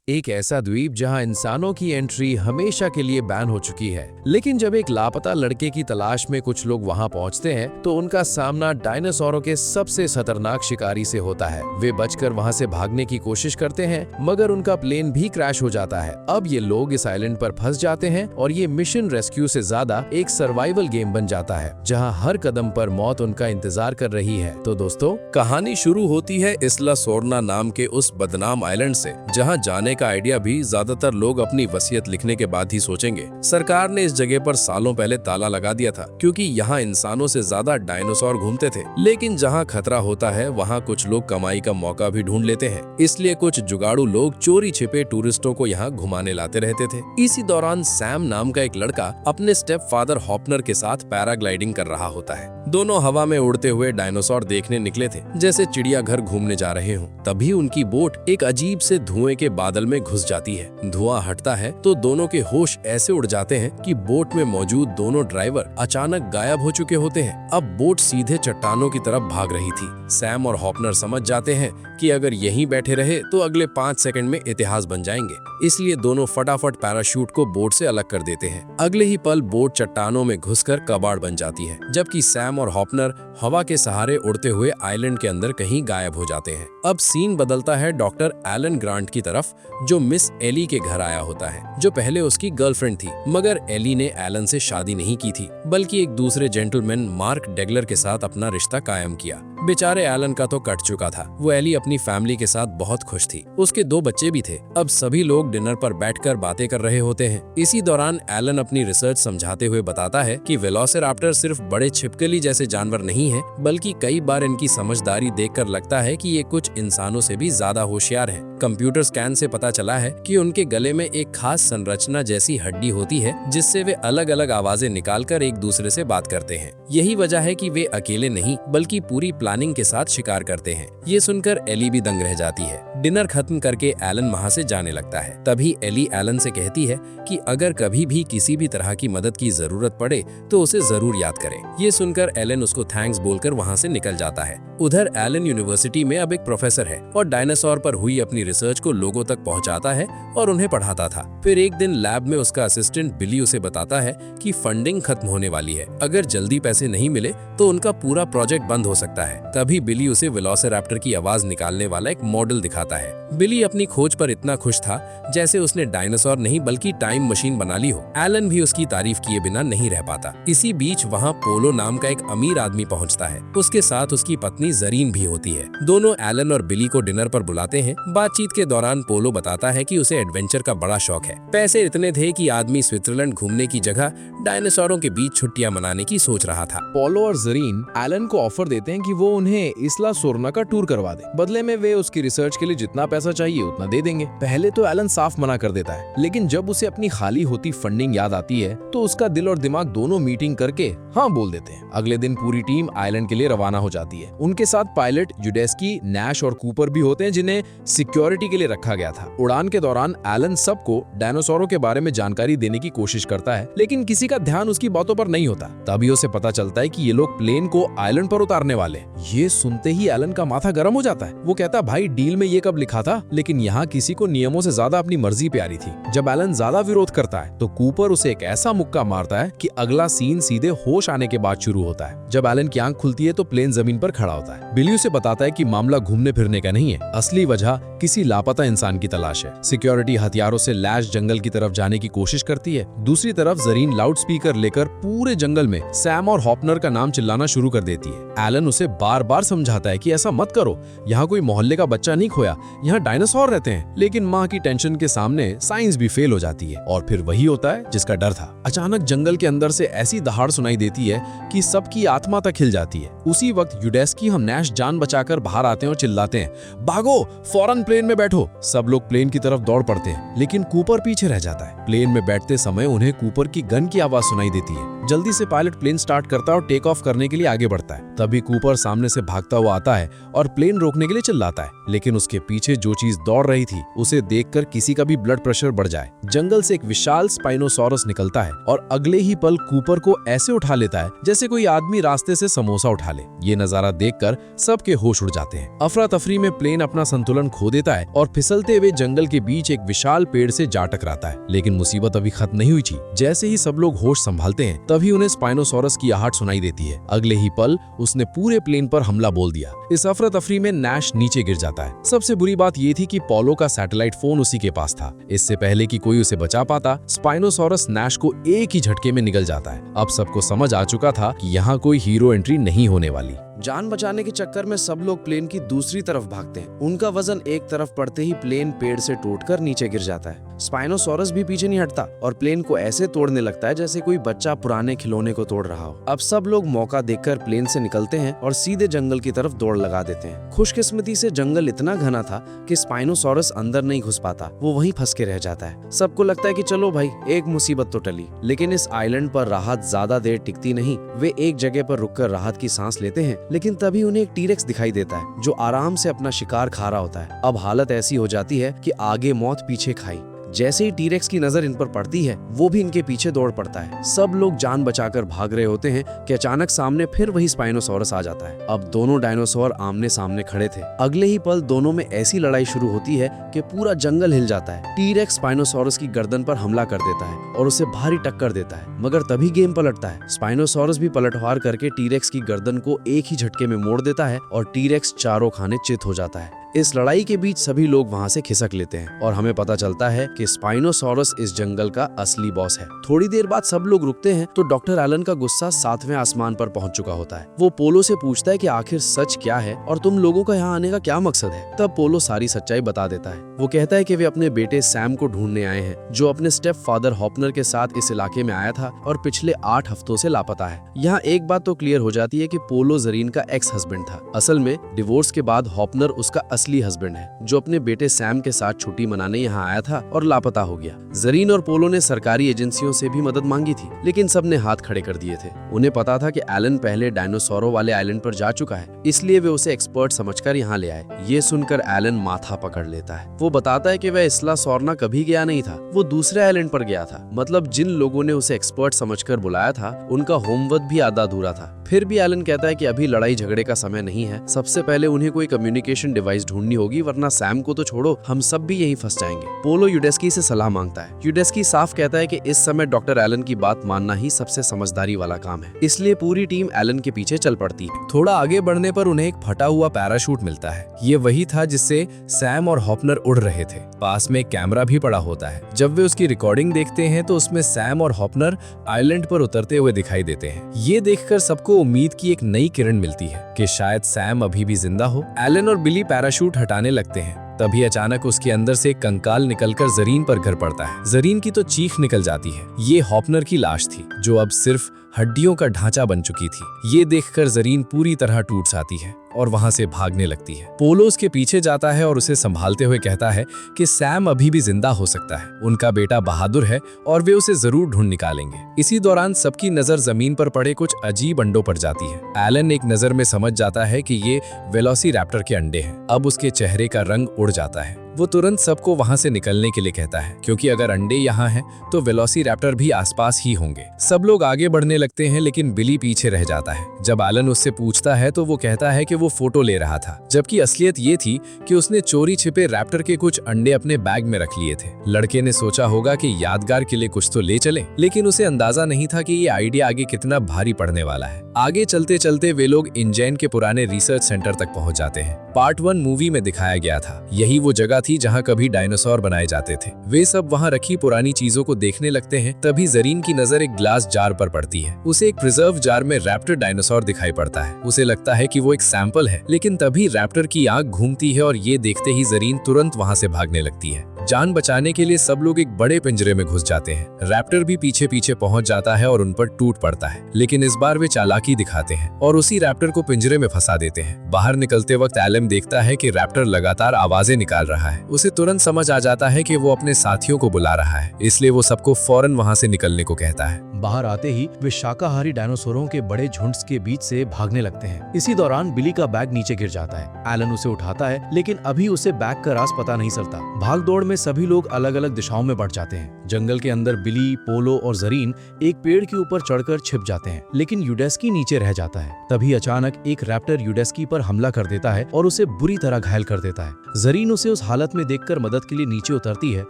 एक ऐसा द्वीप जहां इंसानों की एंट्री हमेशा के लिए बैन हो चुकी है। लेकिन जब एक लापता लड़के की तलाश में कुछ लोग वहां पहुंचते हैं तो उनका सामना डायनासोरों के सबसे खतरनाक शिकारी से होता है। वे बचकर वहां से भागने की कोशिश करते हैं मगर उनका प्लेन भी क्रैश हो जाता है। अब ये लोग इस आइलैंड पर फंस जाते हैं और ये मिशन रेस्क्यू से ज्यादा एक सर्वाइवल गेम बन जाता है जहाँ हर कदम पर मौत उनका इंतजार कर रही है। तो दोस्तों, कहानी शुरू होती है इस्ला सोरना नाम के उस बदनाम आइलैंड से, जहां जाने का आइडिया भी ज्यादातर लोग अपनी वसीयत लिखने के बाद ही सोचेंगे। सरकार ने इस जगह पर सालों पहले ताला लगा दिया था क्योंकि यहाँ इंसानों से ज्यादा डायनासोर घूमते थे। लेकिन जहाँ खतरा होता है वहाँ कुछ लोग कमाई का मौका भी ढूंढ लेते हैं, इसलिए कुछ जुगाड़ू लोग चोरी छिपे टूरिस्टों को यहाँ घुमाने लाते रहते थे। इसी दौरान सैम नाम का एक लड़का अपने स्टेप फादर हॉपनर के साथ पैराग्लाइडिंग कर रहा होता है। दोनों हवा में उड़ते हुए डायनासोर देखने निकले थे, जैसे चिड़ियाघर घूमने जा रहे हों। तभी उनकी बोट एक अजीब से धुएं के बादल में घुस जाती है। धुआं हटता है तो दोनों के होश ऐसे उड़ जाते हैं कि बोट में मौजूद दोनों ड्राइवर अचानक गायब हो चुके होते हैं। अब बोट सीधे चट्टानों की तरफ भाग रही थी। सैम और हॉपनर समझ जाते हैं कि अगर यहीं बैठे रहे तो अगले 5 सेकंड में इतिहास बन जाएंगे, इसलिए दोनों फटाफट पैराशूट को बोट से अलग कर देते हैं। अगले ही पल बोट चट्टानों में घुसकर कबाड़ बन जाती है, जबकि सैम और हॉपनर हवा के सहारे उड़ते हुए आइलैंड के अंदर कहीं गायब हो जाते हैं। अब सीन बदलता है डॉक्टर एलन ग्रांट की तरफ, जो मिस एली के घर आया होता है, जो पहले उसकी गर्लफ्रेंड थी। मगर एली ने एलन से शादी नहीं की थी, बल्कि एक दूसरे जेंटलमैन मार्क डेगलर के साथ अपना रिश्ता कायम किया। बेचारे एलन का तो कट चुका था। वो एली अपनी फैमिली के साथ बहुत खुश थी, उसके 2 बच्चे भी थे। अब सभी लोग डिनर पर बैठकर बातें कर रहे होते हैं। इसी दौरान एलन अपनी रिसर्च समझाते हुए बताता है कि वेलोसिराप्टर सिर्फ बड़े छिपकली जैसे जानवर नहीं है, बल्कि कई बार इनकी समझदारी देखकर लगता है कि ये कुछ इंसानों से भी ज्यादा होशियार हैं। कंप्यूटर स्कैन से पता चला है कि उनके गले में एक खास संरचना जैसी हड्डी होती है, जिससे वे अलग अलग आवाजें निकालकर एक दूसरे से बात करते हैं। यही वजह है कि वे अकेले नहीं बल्कि पूरी प्लानिंग के साथ शिकार करते हैं। ये सुनकर एली भी दंग रह जाती है। डिनर खत्म करके एलन वहाँ से जाने लगता है। तभी एली एलन से कहती है कि अगर कभी भी किसी भी तरह की मदद की जरूरत पड़े तो उसे जरूर याद करें। ये सुनकर एलन उसको थैंक्स बोलकर वहाँ से निकल जाता है। उधर एलन यूनिवर्सिटी में अब एक प्रोफेसर है और डायनासोर पर हुई अपनी रिसर्च को लोगों तक पहुंचाता है और उन्हें पढ़ाता था। फिर एक दिन लैब में उसका असिस्टेंट बिली उसे बताता है कि फंडिंग खत्म होने वाली है, अगर जल्दी पैसे नहीं मिले तो उनका पूरा प्रोजेक्ट बंद हो सकता है। तभी बिली उसे वेलोसिराप्टर की आवाज निकालने वाला एक मॉडल दिखाता है। बिली अपनी खोज पर इतना खुश था जैसे उसने डायनासोर नहीं बल्कि टाइम मशीन बना ली हो। एलन भी उसकी तारीफ किए बिना नहीं रह पाता। इसी बीच वहाँ पोलो नाम का एक अमीर आदमी पहुँचता है। उसके साथ उसकी पत्नी जरीन भी होती है। दोनों एलन और बिली को डिनर पर बुलाते हैं। बातचीत के दौरान पोलो बताता है कि उसे एडवेंचर का बड़ा शौक है। पैसे इतने थे कि आदमी स्विट्जरलैंड घूमने की जगह डायनासोरों के बीच छुट्टियां मनाने की सोच रहा था। पोलो और जरीन एलन को ऑफर देते हैं कि वो उन्हें इस्ला सोरना का टूर करवा दे। बदले में वे उसकी रिसर्च के लिए जितना पैसा चाहिए उतना दे देंगे। पहले तो एलन साफ मना कर देता है, लेकिन जब उसे अपनी खाली होती फंडिंग याद आती है तो उसका दिल और दिमाग दोनों मीटिंग करके हाँ बोल देते हैं। अगले दिन पूरी टीम आइलैंड के लिए रवाना हो जाती है। उनके साथ पायलट यूडेस्की, नैश और कूपर भी होते हैं, जिन्हें सिक्योरिटी के लिए रखा गया था। उड़ान के दौरान एलन सबको डायनासोरों के बारे में जानकारी देने की कोशिश करता है, लेकिन किसी का ध्यान उसकी बातों पर नहीं होता। तभी उसे पता चलता है कि ये लोग प्लेन को आइलैंड पर उतारने वाले। ये सुनते ही एलन का माथा गर्म हो जाता है। वो कहता, भाई डील में ये कब लिखा था? लेकिन यहाँ किसी को नियमों से ज्यादा अपनी मर्जी प्यारी थी। जब एलन ज्यादा विरोध करता है तो कूपर उसे एक ऐसा मुक्का मारता है कि अगला सीन सीधे होश आने के बाद शुरू होता है। जब एलन की आंख खुलती है तो प्लेन जमीन पर खड़ा होता है। बिली उसे बताता है कि मामला घूमने फिरने का नहीं है, असली वजह किसी लापता इंसान की तलाश है। सिक्योरिटी हथियारों से लैश जंगल की तरफ जाने की कोशिश करती है। दूसरी तरफ जरीन लाउड स्पीकर लेकर पूरे जंगल में सैम और हॉपनर का नाम चिल्लाना शुरू कर देती है। एलन उसे बार बार समझाता है कि ऐसा मत करो, यहाँ कोई मोहल्ले का बच्चा नहीं खोया, यहाँ डायनासोर रहते हैं। लेकिन माँ की टेंशन के सामने साइंस भी फेल हो जाती है और फिर वही होता है जिसका डर था। अचानक जंगल के अंदर से ऐसी दहाड़ सुनाई देती है कि सबकी आत्मा तक हिल जाती है। उसी वक्त यूडेस्की हम नैश जान बचाकर बाहर आते हैं और चिल्लाते हैं, भागो, फौरन प्लेन में बैठो। सब लोग प्लेन की तरफ दौड़ पड़ते हैं, लेकिन कूपर पीछे रह जाता है। प्लेन में बैठते समय उन्हें कूपर की गन की आवाज सुनाई देती है। जल्दी से पायलट प्लेन स्टार्ट करता है और टेक ऑफ करने के लिए आगे बढ़ता है। तभी कूपर सामने से भागता हुआ आता है और प्लेन रोकने के लिए चिल्लाता है, लेकिन उसके पीछे जो चीज दौड़ रही थी उसे देखकर किसी का भी ब्लड प्रेशर बढ़ जाए। जंगल से एक विशाल स्पाइनोसॉरस निकलता है और अगले ही पल कूपर को ऐसे उठा लेता है जैसे कोई आदमी रास्ते से समोसा उठा ले। ये नजारा देखकर सबके होश उड़ जाते हैं। अफरा तफरी में प्लेन अपना संतुलन खो देता है और फिसलते हुए जंगल के बीच एक विशाल पेड़ से जा टकराता है। लेकिन मुसीबत अभी खत्म नहीं हुई थी। जैसे ही सब लोग होश संभालते हैं तभी उन्हें स्पाइनोसॉरस की आहट सुनाई देती है। अगले ही पल उसने पूरे प्लेन पर हमला बोल दिया। इस अफरा तफरी में नैश नीचे गिर जाता है। सबसे बुरी बात ये थी कि पोलो का सैटेलाइट फोन उसी के पास था। इससे पहले कि कोई उसे बचा पाता, स्पाइनोसॉरस नैश को एक ही झटके में निगल जाता है। अब सबको समझ आ चुका था कि यहाँ कोई हीरो एंट्री नहीं होने वाली। जान बचाने के चक्कर में सब लोग प्लेन की दूसरी तरफ भागते हैं। उनका वजन एक तरफ पड़ते ही प्लेन पेड़ से टूटकर नीचे गिर जाता है। स्पाइनोसॉरस भी पीछे नहीं हटता और प्लेन को ऐसे तोड़ने लगता है जैसे कोई बच्चा पुराने खिलौने को तोड़ रहा हो। अब सब लोग मौका देखकर प्लेन से निकलते हैं और सीधे जंगल की तरफ दौड़ लगा देते हैं। खुशकिस्मती से जंगल इतना घना था कि स्पाइनोसॉरस अंदर नहीं घुस पाता, वो वहीं फंस के रह जाता है। सबको लगता है कि चलो भाई, एक मुसीबत तो टली। लेकिन इस आइलैंड पर राहत ज्यादा देर टिकती नहीं। वे एक जगह पर रुककर राहत की सांस लेते हैं, लेकिन तभी उन्हें एक टीरेक्स दिखाई देता है जो आराम से अपना शिकार खा रहा होता है। अब हालत ऐसी हो जाती है कि आगे मौत पीछे खाई। जैसे ही टीरेक्स की नजर इन पर पड़ती है वो भी इनके पीछे दौड़ पड़ता है। सब लोग जान बचाकर भाग रहे होते हैं कि अचानक सामने फिर वही स्पाइनोसॉरस आ जाता है। अब दोनों डायनासोर आमने सामने खड़े थे। अगले ही पल दोनों में ऐसी लड़ाई शुरू होती है कि पूरा जंगल हिल जाता है। टीरेक्स स्पाइनोसॉरस की गर्दन पर हमला कर देता है और उसे भारी टक्कर देता है, मगर तभी गेम पलटता है। स्पाइनोसॉरस भी पलटवार करके टीरेक्स की गर्दन को एक ही झटके में मोड़ देता है और टीरेक्स चारों खाने चित हो जाता है। इस लड़ाई के बीच सभी लोग वहां से खिसक लेते हैं और हमें पता चलता है कि स्पाइनोसॉरस इस जंगल का असली बॉस है। थोड़ी देर बाद सब लोग रुकते हैं तो डॉक्टर एलन का गुस्सा 7वें आसमान पर पहुंच चुका होता है। वो पोलो से पूछता है कि आखिर सच क्या है और तुम लोगों का यहाँ आने का क्या मकसद है। तब पोलो सारी सच्चाई बता देता है। वो कहता है कि वे अपने बेटे सैम को ढूंढने आए हैं, जो अपने स्टेप फादर हॉपनर के साथ इस इलाके में आया था और पिछले 8 हफ्तों से लापता है। यहाँ एक बात तो क्लियर हो जाती है कि पोलो जरीन का एक्स हस्बैंड था। असल में डिवोर्स के बाद हॉपनर उसका असली हस्बैंड है, जो अपने बेटे सैम के साथ छुट्टी मनाने यहाँ आया था और लापता हो गया। जरीन और पोलो ने सरकारी एजेंसियों से भी मदद मांगी थी, लेकिन सबने हाथ खड़े कर दिए थे। उन्हें पता था कि एलन पहले डायनासोरों वाले आइलैंड पर जा चुका है, इसलिए वे उसे एक्सपर्ट समझकर यहाँ ले आए। ये सुनकर एलन माथा पकड़ लेता है। वो बताता है कि वह इसला सोरना कभी गया नहीं था, वो दूसरे आइलैंड पर गया था। मतलब जिन लोगों ने उसे एक्सपर्ट समझकर बुलाया था उनका होमवर्क भी आधा अधूरा था। फिर भी एलन कहता है कि अभी लड़ाई झगड़े का समय नहीं है। सबसे पहले उन्हें कोई कम्युनिकेशन डिवाइस ढूंढनी होगी, वरना सैम को तो छोड़ो, हम सब भी यहीं फंस जाएंगे। पोलो यूडेस्की से सलाह मांगता है। यूडेस्की साफ कहता है कि इस समय डॉक्टर एलन की बात मानना ही सबसे समझदारी वाला काम है, इसलिए पूरी टीम एलन के पीछे चल पड़ती है। थोड़ा आगे बढ़ने पर उन्हें एक फटा हुआ पैराशूट मिलता है। ये वही था जिससे सैम और हॉपनर उड़ रहे थे। पास में एक कैमरा भी पड़ा होता है। जब वे उसकी रिकॉर्डिंग देखते हैं तो उसमें सैम और हॉपनर आइलैंड पर उतरते हुए दिखाई देते हैं। ये देखकर सबको उम्मीद की एक नई किरण मिलती है कि शायद सैम अभी भी जिंदा हो। एलन और बिली पैराशूट हटाने लगते हैं। तभी अचानक उसके अंदर से एक कंकाल निकलकर जरीन पर गिर पड़ता है। जरीन की तो चीख निकल जाती है। ये हॉपनर की लाश थी, जो अब सिर्फ हड्डियों का ढांचा बन चुकी थी। ये देखकर जरीन पूरी तरह टूट जाती है और वहां से भागने लगती है। पोलो उसके पीछे जाता है और उसे संभालते हुए कहता है कि सैम अभी भी जिंदा हो सकता है, उनका बेटा बहादुर है और वे उसे जरूर ढूंढ निकालेंगे। इसी दौरान सबकी नजर जमीन पर पड़े कुछ अजीब अंडों पर जाती है। एलन एक नजर में समझ जाता है कि ये वेलोसिरैप्टर के अंडे हैं। अब उसके चेहरे का रंग उड़ जाता है। वो तुरंत सबको वहां से निकलने के लिए कहता है, क्योंकि अगर अंडे यहाँ हैं तो वेलोसिरैप्टर भी आसपास ही होंगे। सब लोग आगे बढ़ने लगते हैं, लेकिन बिली पीछे रह जाता है। जब एलन उससे पूछता है तो वो कहता है कि वो फोटो ले रहा था, जबकि असलियत ये थी कि उसने चोरी छिपे रैप्टर के कुछ अंडे अपने बैग में रख लिए थे। लड़के ने सोचा होगा कि यादगार के लिए कुछ तो ले चले, लेकिन उसे अंदाजा नहीं था कि ये आइडिया आगे कितना भारी पड़ने वाला है। आगे चलते चलते वे लोग इंजैन के पुराने रिसर्च सेंटर तक पहुंच जाते हैं। पार्ट 1 मूवी में दिखाया गया था। यही वो जगह थी जहां कभी डायनासोर बनाए जाते थे। वे सब वहां रखी पुरानी चीजों को देखने लगते हैं। तभी जरीन की नजर एक ग्लास जार पर पड़ती है। उसे एक प्रिजर्व जार में रैप्टर डायनासोर दिखाई पड़ता है। उसे लगता है कि वो एक सैंपल है, लेकिन तभी रैप्टर की आंख घूमती है और ये देखते ही जरीन तुरंत वहां से भागने लगती है। जान बचाने के लिए सब लोग एक बड़े पिंजरे में घुस जाते हैं। रैप्टर भी पीछे पीछे पहुंच जाता है और उन पर टूट पड़ता है, लेकिन इस बार वे चालाकी दिखाते हैं और उसी रैप्टर को पिंजरे में फंसा देते हैं। बाहर निकलते वक्त एलन देखता है कि रैप्टर लगातार आवाजें निकाल रहा है। उसे तुरंत समझ आ जाता है कि वो अपने साथियों को बुला रहा है, इसलिए वो सबको फौरन वहां से निकलने को कहता है। बाहर आते ही वे शाकाहारी डायनासोरों के बड़े झुंड के बीच से भागने लगते हैं। इसी दौरान बिली का बैग नीचे गिर जाता है। एलन उसे उठाता है, लेकिन अभी उसे बैग का राज पता नहीं चलता। भाग दौड़ में सभी लोग अलग अलग दिशाओं में बढ़ जाते हैं। जंगल के अंदर बिली, पोलो और जरीन एक पेड़ के ऊपर चढ़कर छिप जाते हैं, लेकिन यूडेस्की नीचे रह जाता है। तभी अचानक एक रैप्टर यूडेस्की पर हमला कर देता है और उसे बुरी तरह घायल कर देता है। जरीन उसे उस हालत में देखकर मदद के लिए नीचे उतरती है,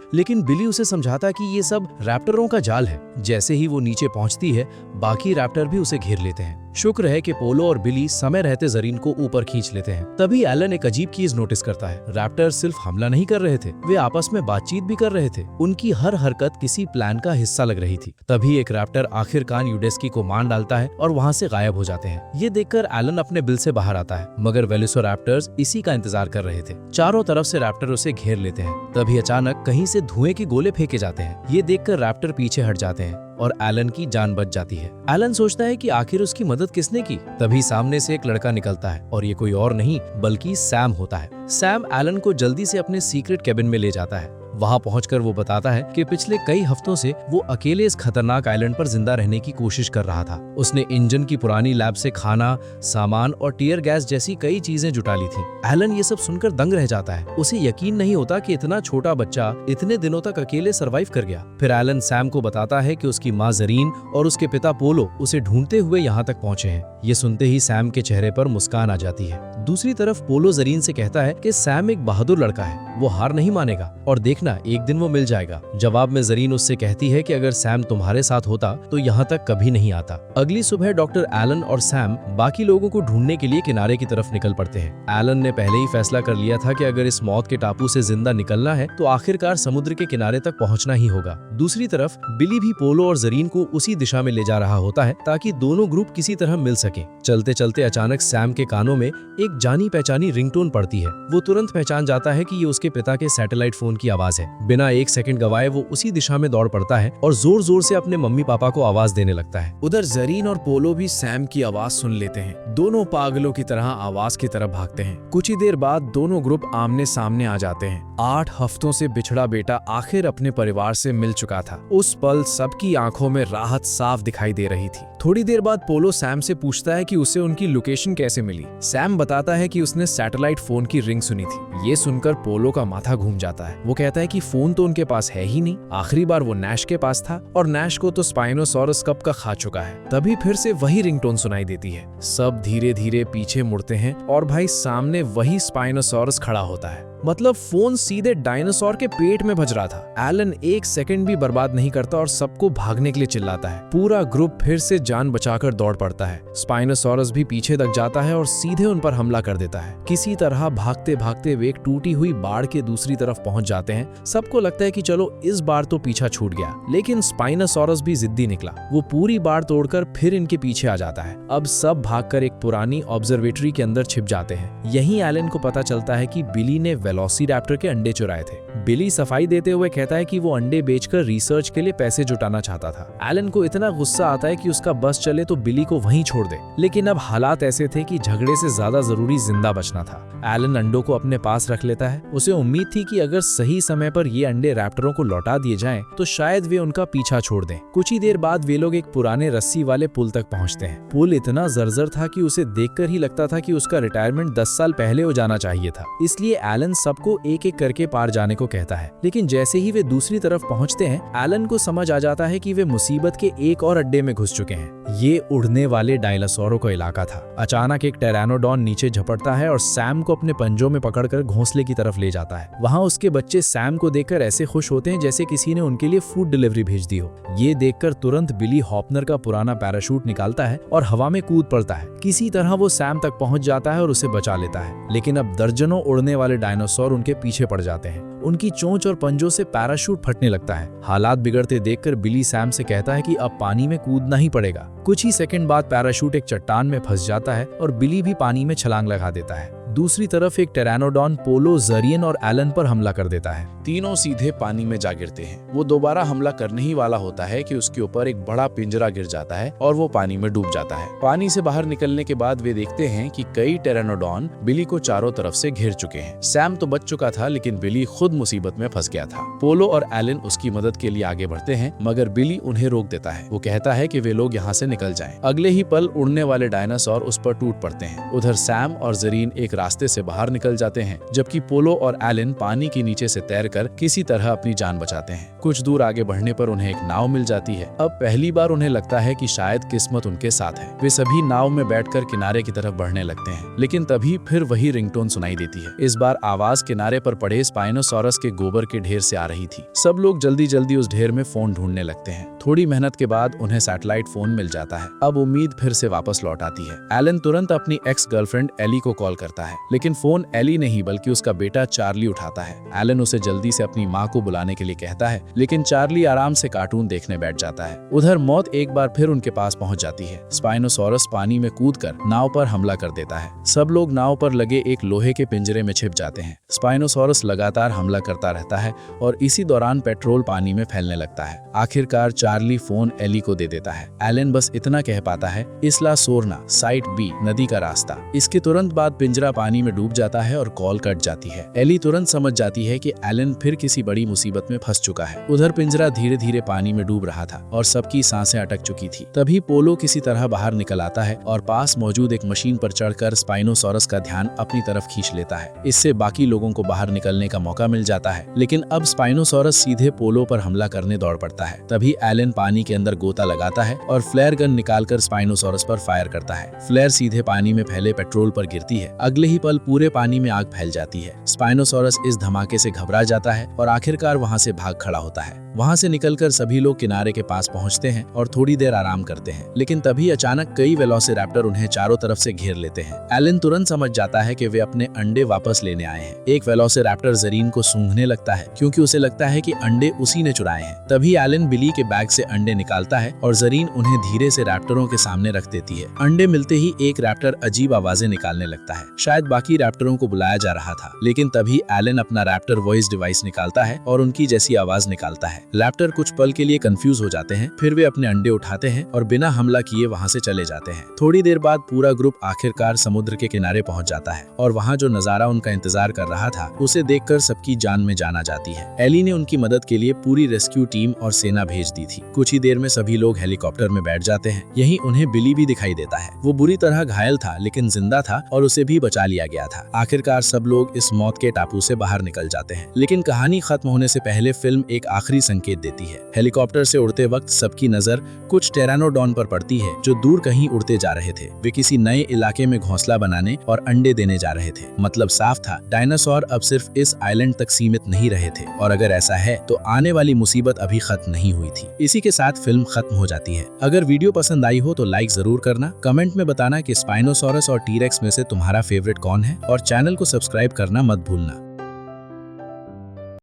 लेकिन बिली उसे समझाता है कि ये सब रैप्टरों का जाल है। जैसे ही वो नीचे पहुंचती है, बाकी रैप्टर भी उसे घेर लेते हैं। शुक्र है कि पोलो और बिली समय रहते जरीन को ऊपर खींच लेते हैं। तभी एलन एक अजीब चीज नोटिस करता है। रैप्टर सिर्फ हमला नहीं कर रहे थे, वे आपस में बातचीत भी कर रहे थे। उनकी हर हरकत किसी प्लान का हिस्सा लग रही थी। तभी एक रैप्टर आखिरकार यूडेस्की को मान डालता है और वहां से गायब हो जाते हैं। ये देखकर एलन अपने बिल से बाहर आता है, मगर वेलोसिरैप्टर्स इसी का इंतजार कर रहे थे। चारों तरफ से रैप्टर उसे घेर लेते हैं। तभी अचानक कहीं से धुएं के गोले फेंके जाते हैं। ये देखकर रैप्टर पीछे हट जाते हैं और एलन की जान बच जाती है। एलन सोचता है कि आखिर उसकी मदद किसने की। तभी सामने से एक लड़का निकलता है और ये कोई और नहीं बल्कि सैम होता है। सैम एलन को जल्दी से अपने सीक्रेट केबिन में ले जाता है। वहां पहुंचकर वो बताता है कि पिछले कई हफ्तों से वो अकेले इस खतरनाक आइलैंड पर जिंदा रहने की कोशिश कर रहा था। उसने इंजन की पुरानी लैब से खाना, सामान और टीयर गैस जैसी कई चीजें जुटा ली थी। एलन ये सब सुनकर दंग रह जाता है। उसे यकीन नहीं होता कि इतना छोटा बच्चा इतने दिनों तक अकेले सरवाइव कर गया। फिर एलन सैम को बताता है कि उसकी माँ जरीन और उसके पिता पोलो उसे ढूंढते हुए यहाँ तक पहुंचे हैं। ये सुनते ही सैम के चेहरे पर मुस्कान आ जाती है। दूसरी तरफ पोलो जरीन से कहता है कि सैम एक बहादुर लड़का है, वो हार नहीं मानेगा और देखना एक दिन वो मिल जाएगा। जवाब में जरीन उससे कहती है कि अगर सैम तुम्हारे साथ होता तो यहाँ तक कभी नहीं आता। अगली सुबह डॉक्टर एलन और सैम बाकी लोगों को ढूंढने के लिए किनारे की तरफ निकल पड़ते हैं। एलन ने पहले ही फैसला कर लिया था कि अगर इस मौत के टापू से जिंदा निकलना है तो आखिरकार समुद्र के किनारे तक पहुंचना ही होगा। दूसरी तरफ बिली भी पोलो और जरीन को उसी दिशा में ले जा रहा होता है ताकि दोनों ग्रुप किसी तरह मिल सके। चलते चलते अचानक सैम के कानों में एक जानी पहचानी रिंगटोन पड़ती है। वो तुरंत पहचान जाता है कि ये उसके पिता के सैटेलाइट फोन की आवाज है। बिना एक सेकंड गवाए वो उसी दिशा में दौड़ पड़ता है और जोर जोर से अपने मम्मी पापा को आवाज देने लगता है। उधर जरीन और पोलो भी सैम की आवाज सुन लेते हैं। दोनों पागलों की तरह आवाज की तरफ भागते हैं। कुछ ही देर बाद दोनों ग्रुप आमने सामने आ जाते हैं। 8 हफ्तों से बिछड़ा बेटा आखिर अपने परिवार से मिल चुका था। उस पल सबकी आंखों में राहत साफ दिखाई दे रही थी। थोड़ी देर बाद पोलो सैम से पूछता है कि उसे उनकी लोकेशन कैसे मिली। सैम बताता है कि उसने सैटेलाइट फोन की रिंग सुनी थी। ये सुनकर पोलो का माथा घूम जाता है। वो कहता है कि फोन तो उनके पास है ही नहीं। आखिरी बार वो नैश के पास था और नैश को तो स्पाइनोसॉरस कब का खा चुका है। तभी फिर से वही रिंगटोन सुनाई देती है। सब धीरे धीरे पीछे मुड़ते हैं और भाई सामने वही स्पाइनोसॉरस खड़ा होता है। मतलब फोन सीधे डायनासोर के पेट में बज रहा था। एलन एक सेकंड भी बर्बाद नहीं करता और सबको भागने के लिए चिल्लाता है। पूरा ग्रुप फिर से जान बचाकर दौड़ पड़ता है। स्पाइनोसॉरस भी पीछे तक जाता है और सीधे उन पर हमला कर देता है। किसी तरह भागते भागते वे एक टूटी हुई बाड़ के दूसरी तरफ पहुंच जाते हैं। सबको लगता है कि चलो इस बार तो पीछा छूट गया, लेकिन स्पाइनोसॉरस भी जिद्दी निकला। वो पूरी बाड़ तोड़कर फिर इनके पीछे आ जाता है। अब सब भागकर एक पुरानी ऑब्जर्वेटरी के अंदर छिप जाते हैं। यहीं एलन को पता चलता है कि बिली ने वेलोसिरैप्टर के अंडे चुराए थे। बिली सफाई देते हुए कहता है कि वो अंडे बेचकर रिसर्च के लिए पैसे जुटाना चाहता था। एलन को इतना गुस्सा आता है कि उसका बस चले तो बिली को वहीं छोड़ दे, लेकिन अब हालात ऐसे थे कि झगड़े से ज्यादा जरूरी जिंदा बचना था। एलन अंडों को अपने पास रख लेता है। उसे उम्मीद थी कि अगर सही समय पर ये अंडे रैप्टरों को लौटा दिए जाएं, तो शायद वे उनका पीछा छोड़ दें। कुछ ही देर बाद वे लोग एक पुराने रस्सी वाले पुल तक पहुंचते हैं। पुल इतना जर्जर था कि उसे देखकर ही लगता था कि उसका रिटायरमेंट 10 साल पहले हो जाना चाहिए था। इसलिए एलन सबको एक एक करके पार जाने को कहता है। लेकिन जैसे ही वे दूसरी तरफ पहुंचते हैं, एलन को समझ आ जाता है कि वे मुसीबत के एक और अड्डे में घुस चुके हैं। ये उड़ने वाले डायनासोरों का इलाका था। अचानक एक टेरानोडॉन नीचे झपटता है और सैम को अपने पंजों में पकड़कर घोंसले की तरफ ले जाता है। वहां उसके बच्चे सैम को देखकर ऐसे खुश होते हैं जैसे किसी ने उनके लिए फूड डिलीवरी भेज दी हो। ये देखकर तुरंत बिली हॉपनर का पुराना पैराशूट निकालता है और हवा में कूद पड़ता है। किसी तरह वो सैम तक पहुंच जाता है और उसे बचा लेता है। लेकिन अब दर्जनों उड़ने वाले डायनासोर उनके पीछे पड़ जाते हैं। उनकी चोंच और पंजों से पैराशूट फटने लगता है। हालात बिगड़ते देखकर बिली सैम से कहता है कि अब पानी में कूदना ही पड़ेगा। कुछ ही सेकंड बाद पैराशूट एक चट्टान में फंस जाता है और बिली भी पानी में छलांग लगा देता है। दूसरी तरफ एक टेरानोडॉन पोलो, जरियन और एलन पर हमला कर देता है। तीनों सीधे पानी में जा गिरते हैं। वो दोबारा हमला करने ही वाला होता है कि उसके ऊपर एक बड़ा पिंजरा गिर जाता है और वो पानी में डूब जाता है। पानी से बाहर निकलने के बाद वे देखते हैं कि कई टेरानोडॉन बिली को चारों तरफ से घिर चुके हैं। सैम तो बच चुका था, लेकिन बिली खुद मुसीबत में फंस गया था। पोलो और एलन उसकी मदद के लिए आगे बढ़ते हैं, मगर बिली उन्हें रोक देता है। वो कहता है कि वे लोग यहाँ से निकल जाएं। अगले ही पल उड़ने वाले डायनासोर उस पर टूट पड़ते हैं। उधर सैम और जरीन एक रास्ते से बाहर निकल जाते हैं, जबकि पोलो और एलन पानी के नीचे से तैरकर किसी तरह अपनी जान बचाते हैं। कुछ दूर आगे बढ़ने पर उन्हें एक नाव मिल जाती है। अब पहली बार उन्हें लगता है कि शायद किस्मत उनके साथ है। वे सभी नाव में बैठकर किनारे की तरफ बढ़ने लगते हैं, लेकिन तभी फिर वही रिंगटोन सुनाई देती है। इस बार आवाज किनारे पर पड़े स्पाइनोसॉरस के गोबर के ढेर से आ रही थी। सब लोग जल्दी जल्दी उस ढेर में फोन ढूंढने लगते हैं। थोड़ी मेहनत के बाद उन्हें सैटेलाइट फोन मिल जाता है। अब उम्मीद फिर से वापस लौट आती है। एलन तुरंत अपनी एक्स गर्लफ्रेंड एली को कॉल करता है, लेकिन फोन एली नहीं बल्कि उसका बेटा चार्ली उठाता है। एलन उसे जल्दी से अपनी माँ को बुलाने के लिए कहता है, लेकिन चार्ली आराम से कार्टून देखने बैठ जाता है। उधर मौत एक बार फिर उनके पास पहुंच जाती है। स्पाइनोसॉरस पानी में कूदकर नाव पर हमला कर देता है। सब लोग नाव पर लगे एक लोहे के पिंजरे में छिप जाते हैं। स्पाइनोसॉरस लगातार हमला करता रहता है और इसी दौरान पेट्रोल पानी में फैलने लगता है। आखिरकार चार्ली फोन एली को दे देता है। एलन बस इतना कह पाता है, इस्ला सोरना साइट बी, नदी का रास्ता। इसके तुरंत बाद पिंजरा पानी में डूब जाता है और कॉल कट जाती है। एली तुरंत समझ जाती है कि एलन फिर किसी बड़ी मुसीबत में फंस चुका है। उधर पिंजरा धीरे धीरे पानी में डूब रहा था और सबकी सांसें अटक चुकी थी। तभी पोलो किसी तरह बाहर निकल आता है और पास मौजूद एक मशीन पर चढ़कर स्पाइनोसॉरस का ध्यान अपनी तरफ खींच लेता है। इससे बाकी लोगों को बाहर निकलने का मौका मिल जाता है, लेकिन अब स्पाइनोसॉरस सीधे पोलो पर हमला करने दौड़ पड़ता है। तभी एलन पानी के अंदर गोता लगाता है और फ्लेयर गन निकालकर स्पाइनोसॉरस पर फायर करता है। फ्लेयर सीधे पानी में फैले पेट्रोल पर गिरती है। अगले ही पल पूरे पानी में आग फैल जाती है। स्पाइनोसॉरस इस धमाके से घबरा जाता है और आखिरकार वहां से भाग खड़ा होता है। वहां से निकलकर सभी लोग किनारे के पास पहुंचते हैं और थोड़ी देर आराम करते हैं, लेकिन तभी अचानक कई वेलोसिरैप्टर उन्हें चारों तरफ से घेर लेते हैं। एलन तुरंत समझ जाता है कि वे अपने अंडे वापस लेने आए हैं। एक वेलोसिरैप्टर जरीन को सूंघने लगता है, क्योंकि उसे लगता है कि अंडे उसी ने चुराए हैं। तभी एलन बिली के बैग से अंडे निकालता है और जरीन उन्हें धीरे से रैप्टरों के सामने रख देती है। अंडे मिलते ही एक रैप्टर अजीब आवाजें निकालने लगता है। शायद बाकी रैप्टरों को बुलाया जा रहा था, लेकिन तभी एलन अपना रैप्टर वॉइस डिवाइस निकालता है और उनकी जैसी आवाज निकालता है। रैप्टर कुछ पल के लिए कंफ्यूज हो जाते हैं, फिर वे अपने अंडे उठाते हैं और बिना हमला किए वहां से चले जाते हैं। थोड़ी देर बाद पूरा ग्रुप आखिरकार समुद्र के किनारे पहुंच जाता है और वहां जो नजारा उनका इंतजार कर रहा था उसे देखकर सबकी जान में जान आ जाती है। एली ने उनकी मदद के लिए पूरी रेस्क्यू टीम और सेना भेज दी थी। कुछ ही देर में सभी लोग हेलीकॉप्टर में बैठ जाते हैं। यहीं उन्हें बिली भी दिखाई देता है। वो बुरी तरह घायल था, लेकिन जिंदा था और उसे भी बचा लिया गया था। आखिरकार सब लोग इस मौत के टापू से बाहर निकल जाते हैं, लेकिन कहानी खत्म होने से पहले फिल्म एक आखिरी संकेत देती है। हेलीकॉप्टर से उड़ते वक्त सबकी नजर कुछ टेरानोडॉन पर पड़ती है जो दूर कहीं उड़ते जा रहे थे। वे किसी नए इलाके में घोंसला बनाने और अंडे देने जा रहे थे। मतलब साफ था, डायनासोर अब सिर्फ इस आइलैंड तक सीमित नहीं रहे थे, और अगर ऐसा है तो आने वाली मुसीबत अभी खत्म नहीं हुई थी। इसी के साथ फिल्म खत्म हो जाती है। अगर वीडियो पसंद आई हो तो लाइक जरूर करना, कमेंट में बताना कि स्पाइनोसॉरस और टी-रेक्स में से तुम्हारा फेवरेट कौन है, और चैनल को सब्सक्राइब करना मत भूलना।